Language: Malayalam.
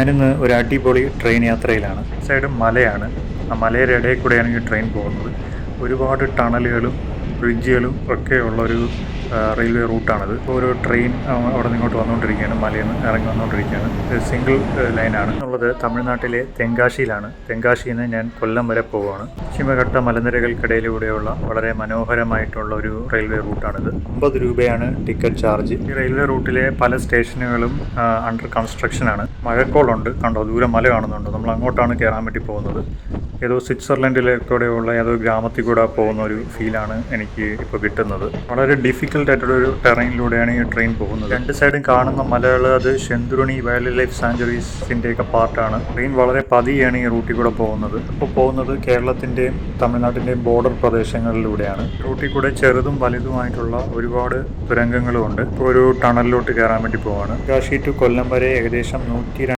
ഞാനിന്ന് ഒരു അടിപൊളി ട്രെയിൻ യാത്രയിലാണ്. സൈഡ് മലയാണ്. ആ മലയുടെ ഇടയിൽ കൂടെയാണ് ഈ ട്രെയിൻ പോകുന്നത്. ഒരുപാട് ടണലുകളും ബ്രിഡ്ജുകളും ഒക്കെ ഉള്ളൊരു റെയിൽവേ റൂട്ടാണത്. ഒരു ട്രെയിൻ അവിടെ നിന്ന് ഇങ്ങോട്ട് വന്നുകൊണ്ടിരിക്കുകയാണ്, മലയിൽ നിന്ന് ഇറങ്ങി വന്നുകൊണ്ടിരിക്കുകയാണ്. സിംഗിൾ ലൈനാണ് ഉള്ളത്. തമിഴ്നാട്ടിലെ തെങ്കാശിയിലാണ്. തെങ്കാശിയിൽ നിന്ന് ഞാൻ കൊല്ലം വരെ പോവുകയാണ്. പശ്ചിമഘട്ട മലനിരകൾക്കിടയിലൂടെയുള്ള വളരെ മനോഹരമായിട്ടുള്ള ഒരു റെയിൽവേ റൂട്ടാണിത്. 50 രൂപയാണ് ടിക്കറ്റ് ചാർജ്. ഈ റെയിൽവേ റൂട്ടിലെ പല സ്റ്റേഷനുകളും അണ്ടർ കൺസ്ട്രക്ഷനാണ്. മഴക്കോളുണ്ട്, കണ്ടോ, ദൂരെ മല കാണുന്നുണ്ട്. നമ്മൾ അങ്ങോട്ടാണ് കയറാൻ വേണ്ടി പോകുന്നത്. ഏതോ സ്വിറ്റ്സർലൻഡിലേക്കൂടെയുള്ള ഏതോ ഗ്രാമത്തിൽ കൂടെ പോകുന്ന ഒരു ഫീലാണ് എനിക്ക് ഇപ്പോൾ കിട്ടുന്നത്. വളരെ ഡിഫിക്കൽട്ട് ആയിട്ടുള്ളൊരു ടെറൈനിലൂടെയാണ് ഈ ട്രെയിൻ പോകുന്നത്. രണ്ട് സൈഡും കാണുന്ന മലകൾ അത് ശെന്തുരുണി വൈൽഡ് ലൈഫ് സാഞ്ചുറീസിൻ്റെയൊക്കെ പാർട്ടാണ്. ട്രെയിൻ വളരെ പതിയാണ് ഈ റൂട്ടിൽ കൂടെ പോകുന്നത്. ഇപ്പോൾ പോകുന്നത് കേരളത്തിൻ്റെയും തമിഴ്നാട്ടിൻ്റെയും ബോർഡർ പ്രദേശങ്ങളിലൂടെയാണ്. റൂട്ടിൽ കൂടെ ചെറുതും വലുതുമായിട്ടുള്ള ഒരുപാട് തുരങ്കങ്ങളും ഉണ്ട്. ഇപ്പോൾ ഒരു ടണലിലോട്ട് കയറാൻ വേണ്ടി പോവാണ്. കാശി ടു കൊല്ലം വരെ ഏകദേശം 102